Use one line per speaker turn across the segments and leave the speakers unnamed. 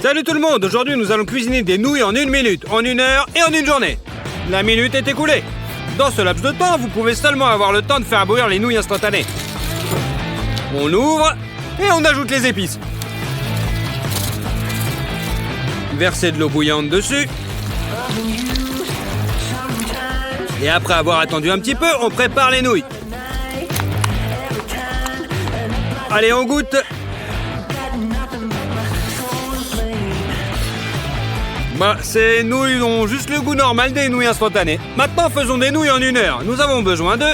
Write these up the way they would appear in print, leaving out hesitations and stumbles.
Salut tout le monde, aujourd'hui nous allons cuisiner des nouilles en 1 minute, en 1 heure et en 1 journée. La minute est écoulée. Dans ce laps de temps, vous pouvez seulement avoir le temps de faire bouillir les nouilles instantanées. On ouvre et on ajoute les épices. Versez de l'eau bouillante dessus. Et après avoir attendu un petit peu, on prépare les nouilles. Allez, on goûte. Ces nouilles ont juste le goût normal des nouilles instantanées. Maintenant, faisons des nouilles en 1 heure. Nous avons besoin de...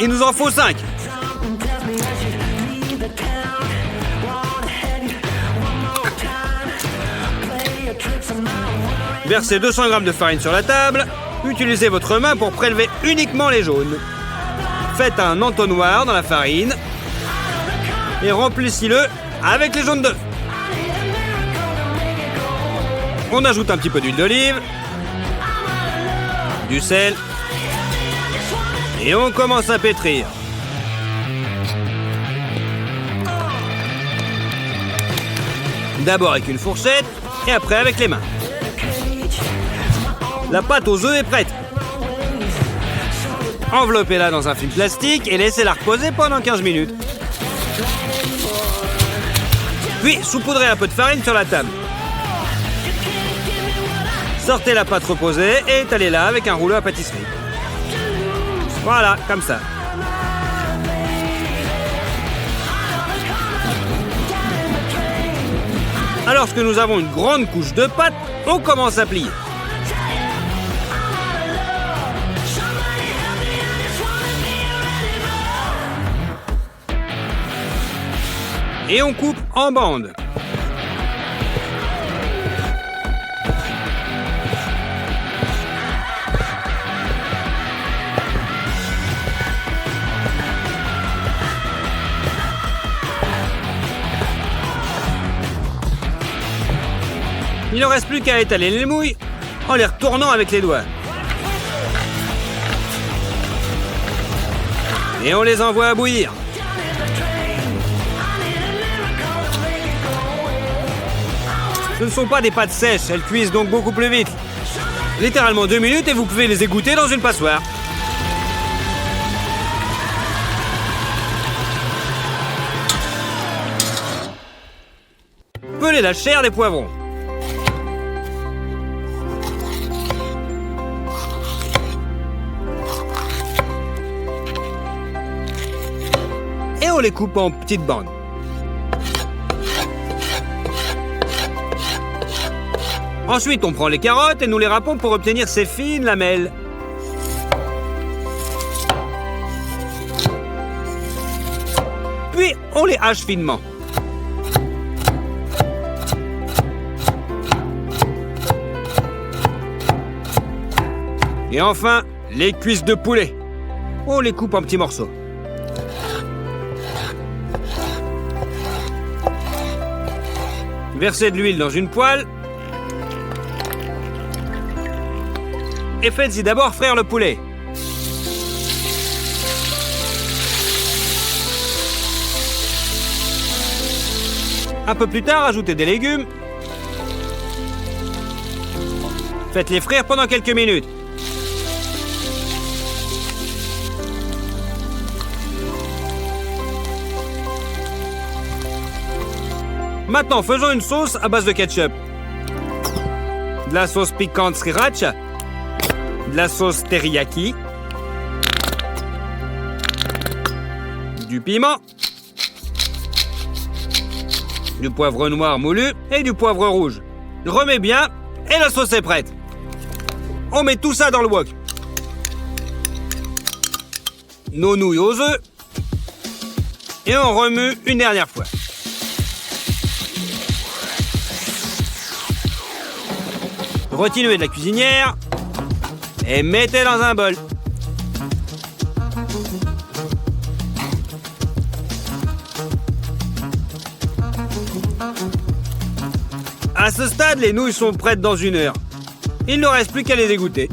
Il nous en faut 5. Versez 200 g de farine sur la table. Utilisez votre main pour prélever uniquement les jaunes. Faites un entonnoir dans la farine et remplissez-le avec les jaunes d'œufs. On ajoute un petit peu d'huile d'olive, du sel et on commence à pétrir. D'abord avec une fourchette et après avec les mains. La pâte aux œufs est prête. Enveloppez-la dans un film plastique et laissez-la reposer pendant 15 minutes. Puis saupoudrez un peu de farine sur la table. Sortez la pâte reposée et étalez-la avec un rouleau à pâtisserie. Voilà, comme ça. Alors que nous avons une grande couche de pâte, on commence à plier. Et on coupe en bandes. Il ne reste plus qu'à étaler les mouilles en les retournant avec les doigts. Et on les envoie à bouillir. Ce ne sont pas des pâtes sèches, elles cuisent donc beaucoup plus vite. Littéralement 2 minutes et vous pouvez les égoutter dans une passoire. Pelez la chair des poivrons. Et on les coupe en petites bandes. Ensuite, on prend les carottes et nous les râpons pour obtenir ces fines lamelles. Puis, on les hache finement. Et enfin, les cuisses de poulet. On les coupe en petits morceaux. Versez de l'huile dans une poêle. Et faites-y d'abord frire le poulet. Un peu plus tard, ajoutez des légumes. Faites-les frire pendant quelques minutes. Maintenant, faisons une sauce à base de ketchup. De la sauce piquante sriracha. De la sauce teriyaki, du piment, du poivre noir moulu et du poivre rouge. Remets bien et la sauce est prête. On met tout ça dans le wok. Nos nouilles aux œufs et on remue une dernière fois. Retirez de la cuisinière. Et mettez dans un bol. À ce stade, les nouilles sont prêtes dans 1 heure. Il ne reste plus qu'à les égoutter.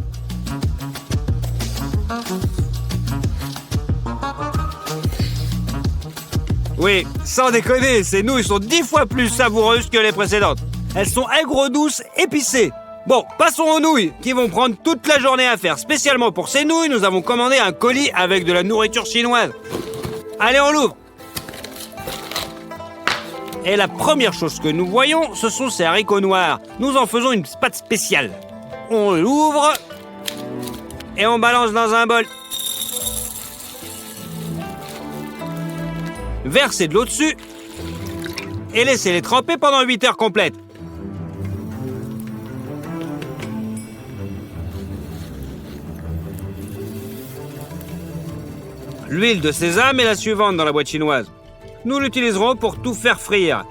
Oui, sans déconner, ces nouilles sont 10 fois plus savoureuses que les précédentes. Elles sont aigres douces, épicées. Bon, passons aux nouilles, qui vont prendre toute la journée à faire. Spécialement pour ces nouilles, nous avons commandé un colis avec de la nourriture chinoise. Allez, on l'ouvre. Et la première chose que nous voyons, ce sont ces haricots noirs. Nous en faisons une pâte spéciale. On l'ouvre et on balance dans un bol. Versez de l'eau dessus et laissez-les tremper pendant 8 heures complètes. L'huile de sésame est la suivante dans la boîte chinoise. Nous l'utiliserons pour tout faire frire.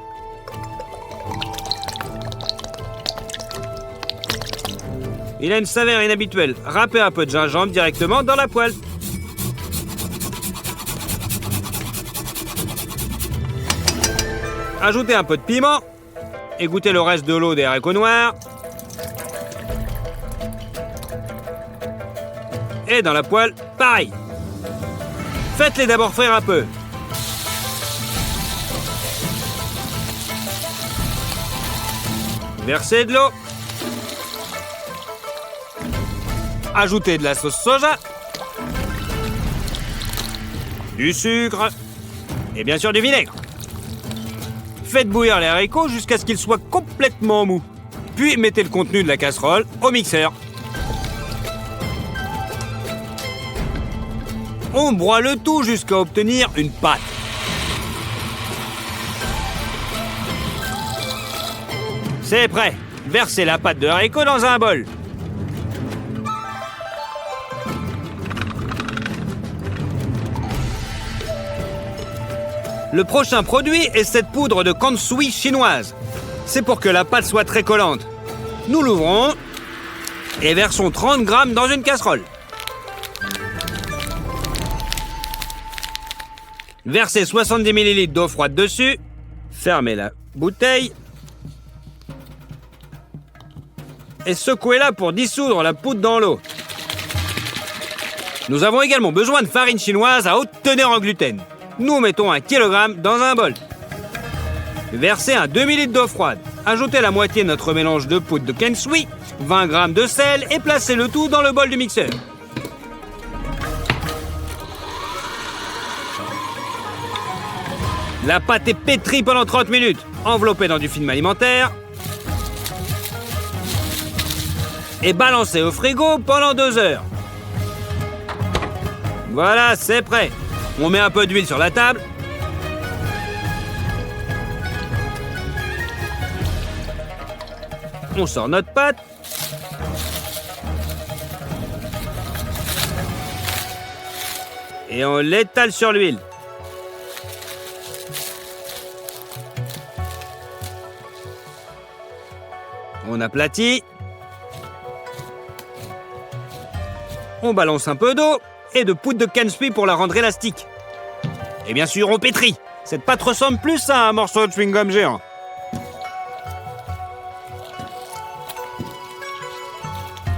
Il a une saveur inhabituelle. Râpez un peu de gingembre directement dans la poêle. Ajoutez un peu de piment. Égouttez le reste de l'eau des haricots noirs. Et dans la poêle, pareil. Faites-les d'abord frire un peu. Versez de l'eau. Ajoutez de la sauce soja. Du sucre. Et bien sûr du vinaigre. Faites bouillir les haricots jusqu'à ce qu'ils soient complètement mous. Puis mettez le contenu de la casserole au mixeur. On broie le tout jusqu'à obtenir une pâte. C'est prêt. Versez la pâte de haricots dans un bol. Le prochain produit est cette poudre de kansui chinoise. C'est pour que la pâte soit très collante. Nous l'ouvrons et versons 30 grammes dans une casserole. Versez 70 ml d'eau froide dessus. Fermez la bouteille. Et secouez-la pour dissoudre la poudre dans l'eau. Nous avons également besoin de farine chinoise à haute teneur en gluten. Nous mettons 1 kg dans un bol. Versez un demi-litre d'eau froide. Ajoutez la moitié de notre mélange de poudre de kansui, 20 g de sel et placez le tout dans le bol du mixeur. La pâte est pétrie pendant 30 minutes, enveloppée dans du film alimentaire et balancée au frigo pendant 2 heures. Voilà, c'est prêt. On met un peu d'huile sur la table. On sort notre pâte. Et on l'étale sur l'huile. On aplatit. On balance un peu d'eau et de poudre de kansui pour la rendre élastique. Et bien sûr, on pétrit. Cette pâte ressemble plus à un morceau de chewing-gum géant.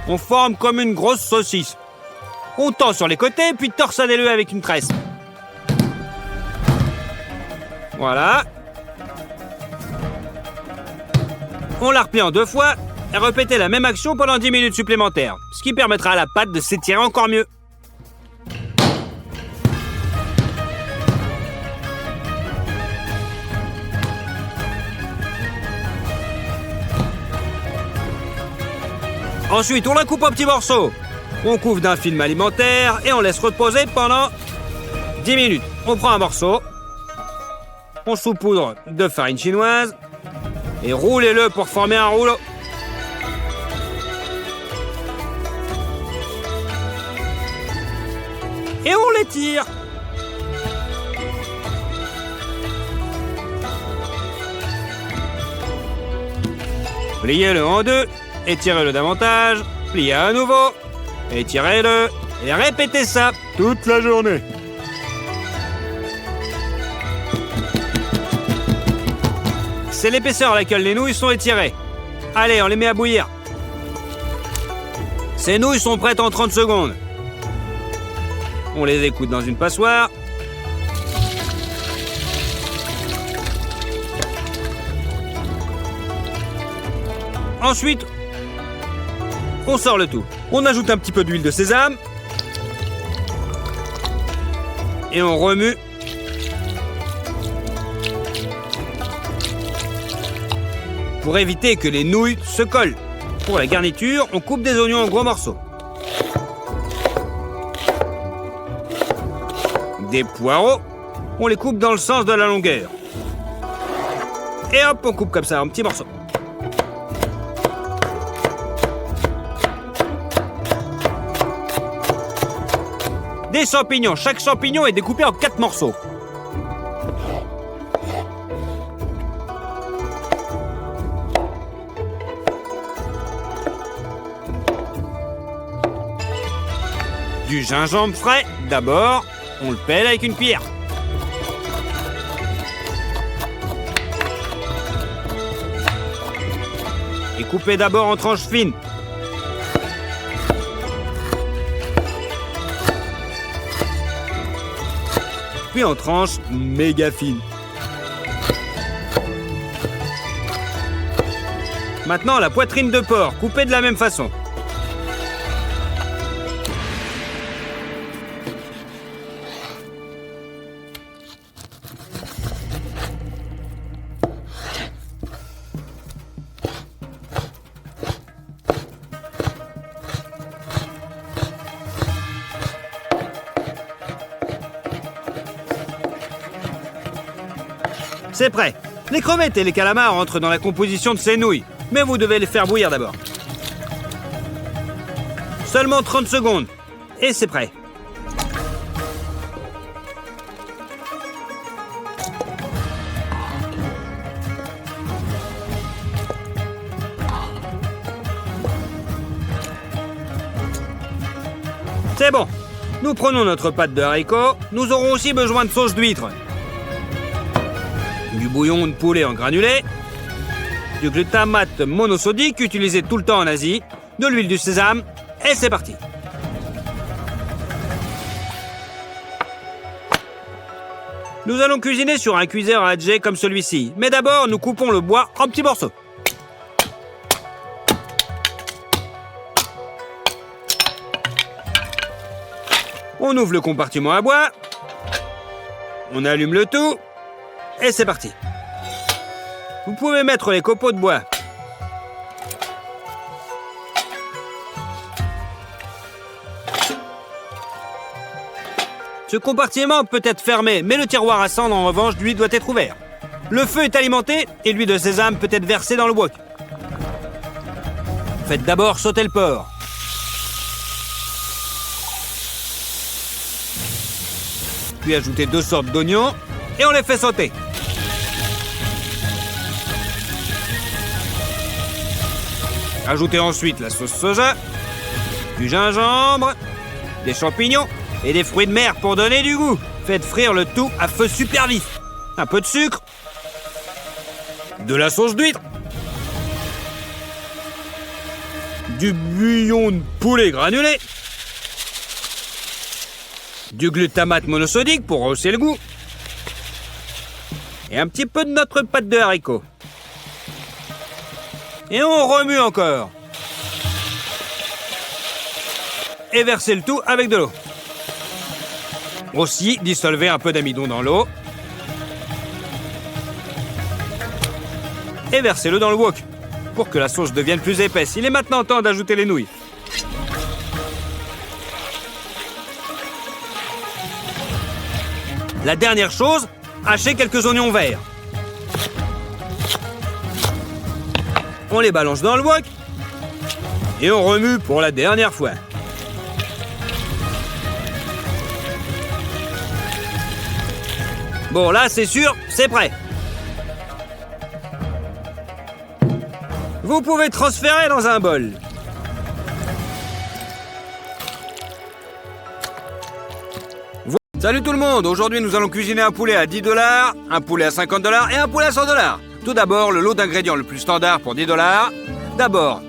On forme comme une grosse saucisse. On tend sur les côtés, puis torsadez-le avec une tresse. Voilà. On la replie en 2 fois et répétez la même action pendant 10 minutes supplémentaires, ce qui permettra à la pâte de s'étirer encore mieux. Ensuite, on la coupe en petits morceaux. On couvre d'un film alimentaire et on laisse reposer pendant 10 minutes. On prend un morceau, on saupoudre de farine chinoise et roulez-le pour former un rouleau. Et on l'étire. Pliez-le en 2, étirez-le davantage, pliez à nouveau, étirez-le et répétez ça toute la journée. C'est l'épaisseur à laquelle les nouilles sont étirées. Allez, on les met à bouillir. Ces nouilles sont prêtes en 30 secondes. On les écoute dans une passoire. Ensuite, on sort le tout. On ajoute un petit peu d'huile de sésame. Et on remue. Pour éviter que les nouilles se collent. Pour la garniture, on coupe des oignons en gros morceaux. Des poireaux, on les coupe dans le sens de la longueur. Et hop, on coupe comme ça en petits morceaux. Des champignons, chaque champignon est découpé en 4 morceaux. Du gingembre frais, d'abord, on le pèle avec une cuillère. Et coupez d'abord en tranches fines. Puis en tranches méga fines. Maintenant, la poitrine de porc, coupée de la même façon. C'est prêt. Les crevettes et les calamars entrent dans la composition de ces nouilles, mais vous devez les faire bouillir d'abord. Seulement 30 secondes, et c'est prêt. C'est bon. Nous prenons notre pâte de haricots. Nous aurons aussi besoin de sauce d'huître. Du bouillon de poulet en granulé, du glutamate monosodique utilisé tout le temps en Asie, de l'huile du sésame, et c'est parti. Nous allons cuisiner sur un cuiseur à jet comme celui-ci, mais d'abord nous coupons le bois en petits morceaux. On ouvre le compartiment à bois, on allume le tout, et c'est parti. Vous pouvez mettre les copeaux de bois. Ce compartiment peut être fermé, mais le tiroir à cendre, en revanche, lui, doit être ouvert. Le feu est alimenté et l'huile de sésame peut être versée dans le wok. Faites d'abord sauter le porc. Puis ajoutez 2 sortes d'oignons et on les fait sauter. Ajoutez ensuite la sauce soja, du gingembre, des champignons et des fruits de mer pour donner du goût. Faites frire le tout à feu super vif. Un peu de sucre, de la sauce d'huître, du bouillon de poulet granulé, du glutamate monosodique pour rehausser le goût et un petit peu de notre pâte de haricots. Et on remue encore. Et versez le tout avec de l'eau. Aussi, dissolvez un peu d'amidon dans l'eau. Et versez-le dans le wok pour que la sauce devienne plus épaisse. Il est maintenant temps d'ajouter les nouilles. La dernière chose, hachez quelques oignons verts. On les balance dans le wok et on remue pour la dernière fois. Bon, là, c'est sûr, c'est prêt. Vous pouvez transférer dans un bol. Salut tout le monde, aujourd'hui nous allons cuisiner un poulet à 10 $, un poulet à 50 $ et un poulet à 100 $. Tout d'abord, le lot d'ingrédients le plus standard pour 10 $. D'abord,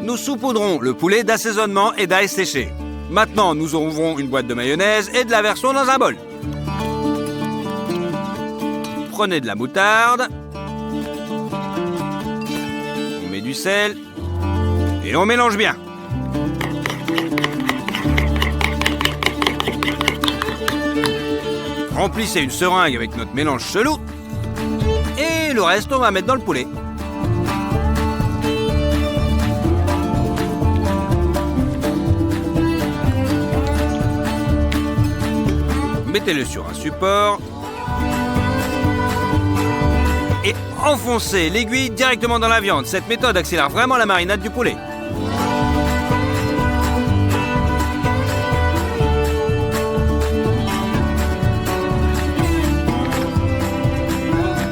nous saupoudrons le poulet d'assaisonnement et d'ail séché. Maintenant, nous ouvrons une boîte de mayonnaise et de la version dans un bol. Prenez de la moutarde. On met du sel et on mélange bien. Remplissez une seringue avec notre mélange chelou et le reste on va mettre dans le poulet. Mettez-le sur un support et enfoncez l'aiguille directement dans la viande. Cette méthode accélère vraiment la marinade du poulet.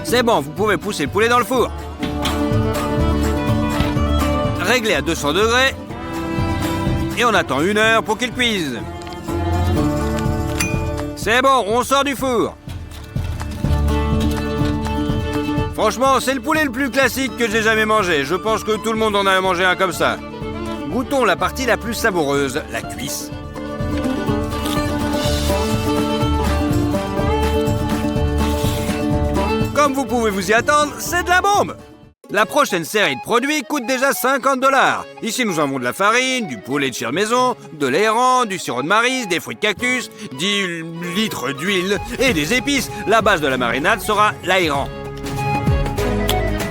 C'est bon, vous pouvez pousser le poulet dans le four. Réglez à 200 degrés et on attend 1 heure pour qu'il cuise. C'est bon, on sort du four. Franchement, c'est le poulet le plus classique que j'ai jamais mangé. Je pense que tout le monde en a mangé un comme ça. Goûtons la partie la plus savoureuse, la cuisse. Comme vous pouvez vous y attendre, c'est de la bombe! La prochaine série de produits coûte déjà 50 $. Ici, nous avons de la farine, du poulet de chair maison, de l'airant, du sirop de maryse, des fruits de cactus, 10 litres d'huile et des épices. La base de la marinade sera l'airant.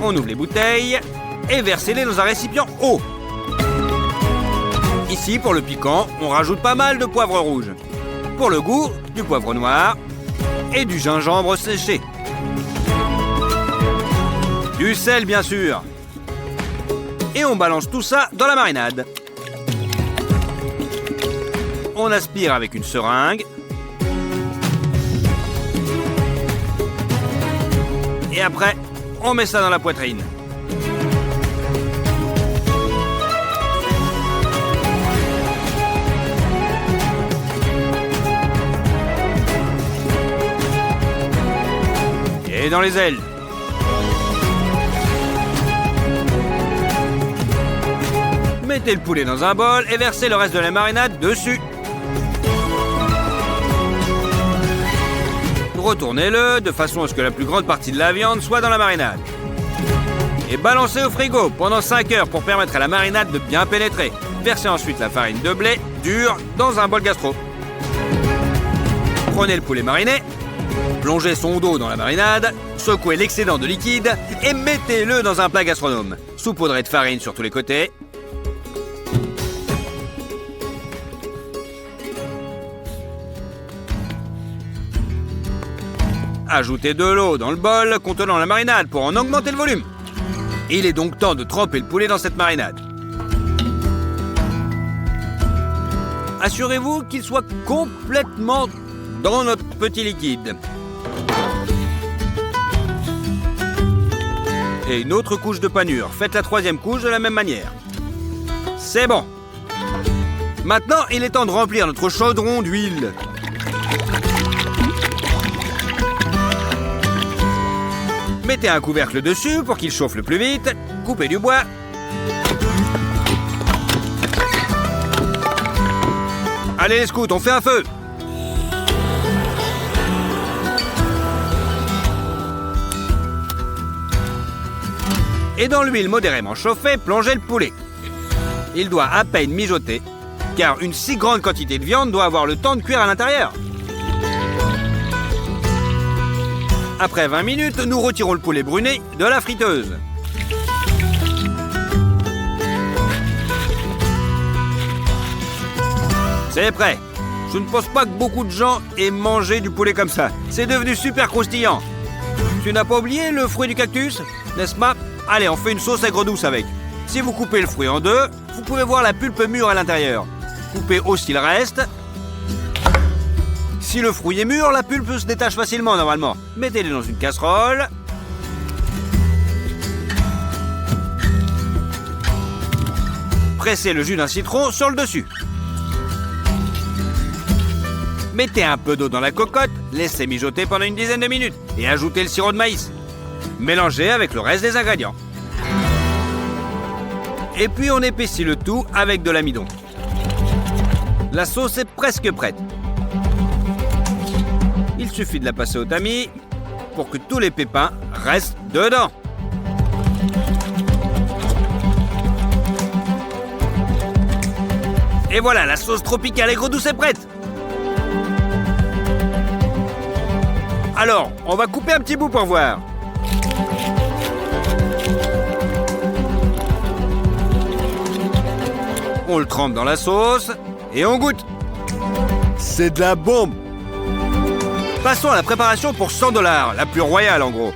On ouvre les bouteilles et versez-les dans un récipient haut. Ici, pour le piquant, on rajoute pas mal de poivre rouge. Pour le goût, du poivre noir et du gingembre séché. Du sel, bien sûr. Et on balance tout ça dans la marinade. On aspire avec une seringue. Et après, on met ça dans la poitrine. Et dans les ailes. Mettez le poulet dans un bol et versez le reste de la marinade dessus. Retournez-le de façon à ce que la plus grande partie de la viande soit dans la marinade. Et balancez au frigo pendant 5 heures pour permettre à la marinade de bien pénétrer. Versez ensuite la farine de blé dure dans un bol gastro. Prenez le poulet mariné, plongez son dos dans la marinade, secouez l'excédent de liquide et mettez-le dans un plat gastronome. Saupoudrez de farine sur tous les côtés. Ajoutez de l'eau dans le bol contenant la marinade pour en augmenter le volume. Il est donc temps de tremper le poulet dans cette marinade. Assurez-vous qu'il soit complètement dans notre petit liquide. Et une autre couche de panure. Faites la 3e couche de la même manière. C'est bon. Maintenant, il est temps de remplir notre chaudron d'huile. Mettez un couvercle dessus pour qu'il chauffe le plus vite. Coupez du bois. Allez les scouts, on fait un feu. Et dans l'huile modérément chauffée, plongez le poulet. Il doit à peine mijoter, car une si grande quantité de viande doit avoir le temps de cuire à l'intérieur. Après 20 minutes, nous retirons le poulet bruné de la friteuse. C'est prêt. Je ne pense pas que beaucoup de gens aient mangé du poulet comme ça. C'est devenu super croustillant. Tu n'as pas oublié le fruit du cactus, n'est-ce pas? Allez, on fait une sauce aigre douce avec. Si vous coupez le fruit en deux, vous pouvez voir la pulpe mûre à l'intérieur. Coupez aussi le reste. Si le fruit est mûr, la pulpe se détache facilement normalement. Mettez-le dans une casserole. Pressez le jus d'un citron sur le dessus. Mettez un peu d'eau dans la cocotte, laissez mijoter pendant une dizaine de minutes et ajoutez le sirop de maïs. Mélangez avec le reste des ingrédients. Et puis on épaissit le tout avec de l'amidon. La sauce est presque prête. Il suffit de la passer au tamis pour que tous les pépins restent dedans. Et voilà, la sauce tropicale aigre douce est prête. Alors, on va couper un petit bout pour voir. On le trempe dans la sauce et on goûte. C'est de la bombe. Passons à la préparation pour 100 $, la plus royale en gros.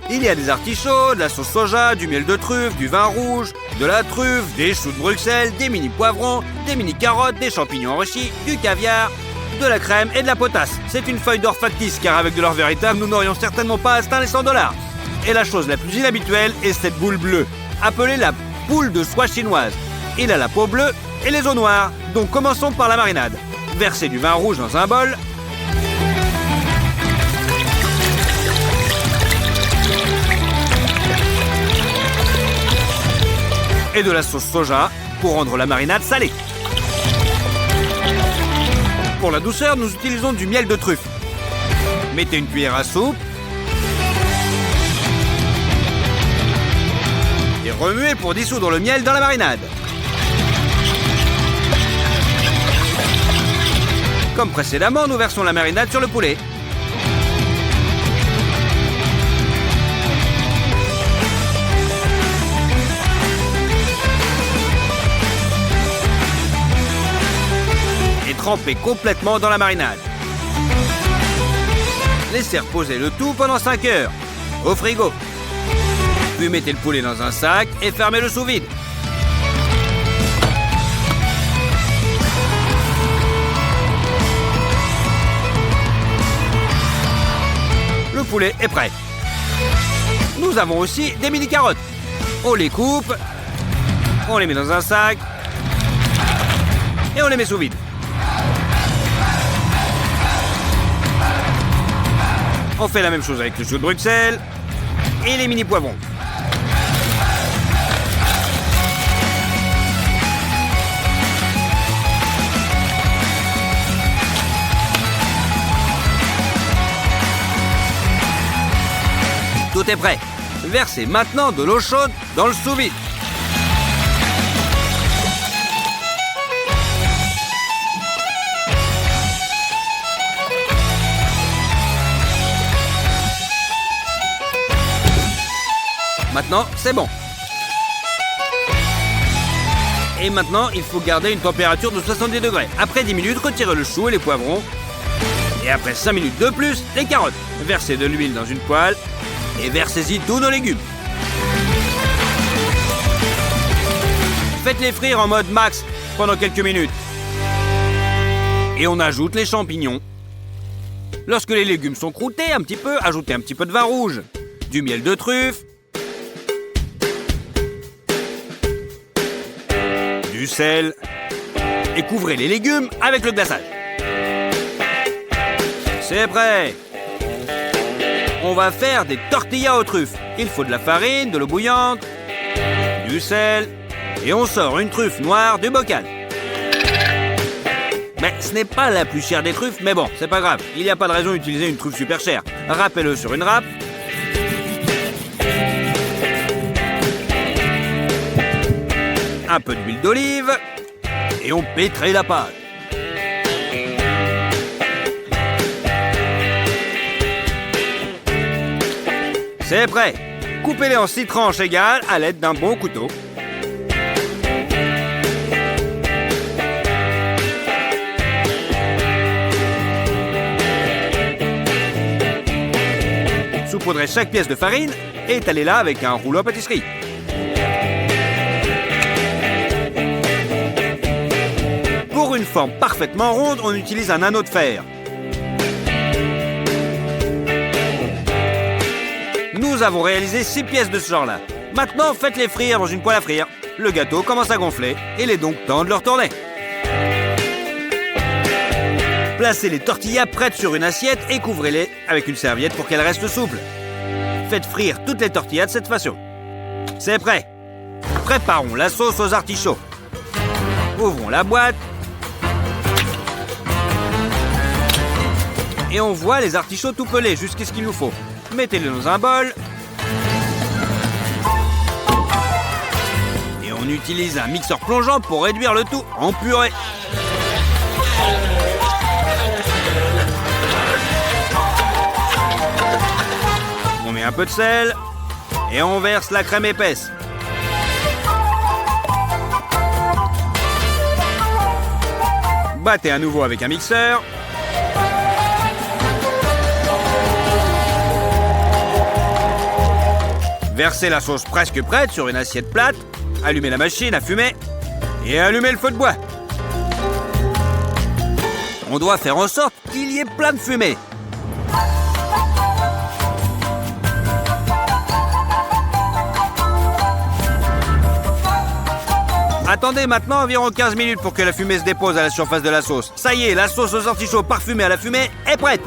Il y a des artichauts, de la sauce soja, du miel de truffe, du vin rouge, de la truffe, des choux de Bruxelles, des mini poivrons, des mini carottes, des champignons enrichis, du caviar, de la crème et de la potasse. C'est une feuille d'or factice car avec de l'or véritable, nous n'aurions certainement pas atteint les 100 $. Et la chose la plus inhabituelle est cette boule bleue, appelée la boule de soie chinoise. Il a la peau bleue et les os noirs, donc commençons par la marinade. Versez du vin rouge dans un bol. Et de la sauce soja pour rendre la marinade salée. Pour la douceur, nous utilisons du miel de truffe. Mettez une cuillère à soupe et remuez pour dissoudre le miel dans la marinade. Comme précédemment, nous versons la marinade sur le poulet. Et trempez complètement dans la marinade. Laissez reposer le tout pendant 5 heures, au frigo. Puis mettez le poulet dans un sac et fermez le sous vide. Le poulet est prêt. Nous avons aussi des mini carottes. On les coupe, on les met dans un sac et on les met sous vide. On fait la même chose avec le chou de Bruxelles et les mini poivrons. Tout est prêt. Versez maintenant de l'eau chaude dans le sous-vide. Maintenant, c'est bon. Et maintenant, il faut garder une température de 70 degrés. Après 10 minutes, retirez le chou et les poivrons. Et après 5 minutes de plus, les carottes. Versez de l'huile dans une poêle et versez-y tous nos légumes. Faites-les frire en mode max pendant quelques minutes. Et on ajoute les champignons. Lorsque les légumes sont croûtés un petit peu, ajoutez un petit peu de vin rouge, du miel de truffe, du sel et couvrez les légumes avec le glaçage. C'est prêt. On va faire des tortillas aux truffes. Il faut de la farine, de l'eau bouillante, du sel et on sort une truffe noire du bocal. Mais ce n'est pas la plus chère des truffes, mais bon, c'est pas grave. Il n'y a pas de raison d'utiliser une truffe super chère. Râpez-le sur une râpe. Un peu d'huile d'olive et on pétrit la pâte. C'est prêt. Coupez-les en 6 tranches égales à l'aide d'un bon couteau. Saupoudrez chaque pièce de farine et étalez-la avec un rouleau à pâtisserie. Pour une forme parfaitement ronde, on utilise un anneau de fer. Nous avons réalisé 6 pièces de ce genre-là. Maintenant, faites-les frire dans une poêle à frire. Le gâteau commence à gonfler et il est donc temps de le retourner. Placez les tortillas prêtes sur une assiette et couvrez-les avec une serviette pour qu'elles restent souples. Faites frire toutes les tortillas de cette façon. C'est prêt. Préparons la sauce aux artichauts. Ouvrons la boîte. Et on voit les artichauts tout pelés jusqu'à ce qu'il nous faut. Mettez-les dans un bol. Et on utilise un mixeur plongeant pour réduire le tout en purée. met un peu de sel et on verse la crème épaisse. Battez à nouveau avec un mixeur. Versez la sauce presque prête sur une assiette plate. Allumez la machine à fumer et allumez le feu de bois. On doit faire en sorte qu'il y ait plein de fumée. Attendez maintenant environ 15 minutes pour que la fumée se dépose à la surface de la sauce. Ça y est, la sauce aux artichauts parfumée à la fumée est prête.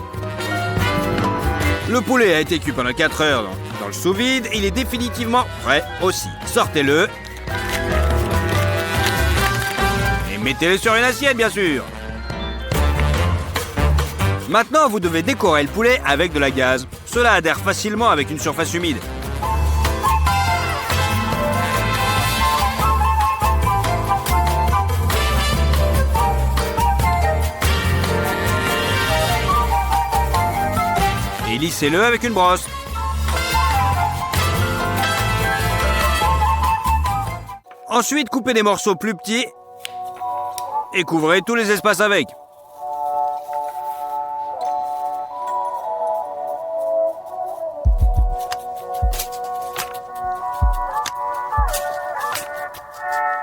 Le poulet a été cuit pendant 4 heures dans le sous-vide. Il est définitivement prêt aussi. Sortez-le. Et mettez-le sur une assiette, bien sûr. Maintenant, vous devez décorer le poulet avec de la gaze. Cela adhère facilement avec une surface humide. Et lissez-le avec une brosse. Ensuite, coupez des morceaux plus petits et couvrez tous les espaces avec.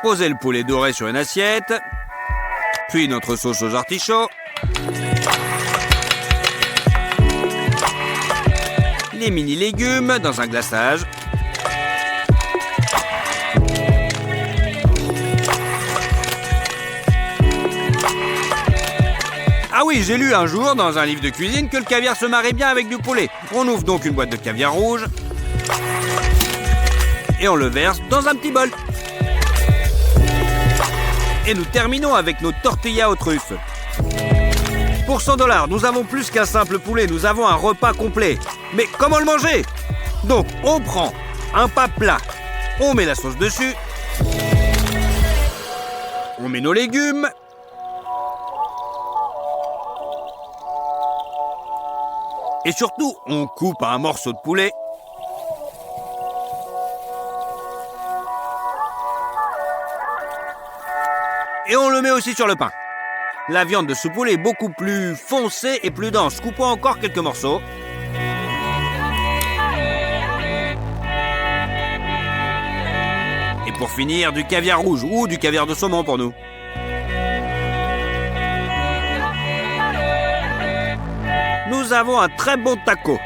Posez le poulet doré sur une assiette, puis notre sauce aux artichauts. Les mini-légumes dans un glaçage. Ah oui, j'ai lu un jour dans un livre de cuisine que le caviar se marie bien avec du poulet. On ouvre donc une boîte de caviar rouge et on le verse dans un petit bol. Et nous terminons avec nos tortillas aux truffes. Pour 100 $, nous avons plus qu'un simple poulet, nous avons un repas complet. Mais comment le manger? Donc, on prend un pas plat, on met la sauce dessus, on met nos légumes, et surtout, on coupe un morceau de poulet. Et on le met aussi sur le pain. La viande de ce poulet est beaucoup plus foncée et plus dense. Coupons encore quelques morceaux. Et pour finir, du caviar rouge ou du caviar de saumon pour nous. Nous avons un très bon taco.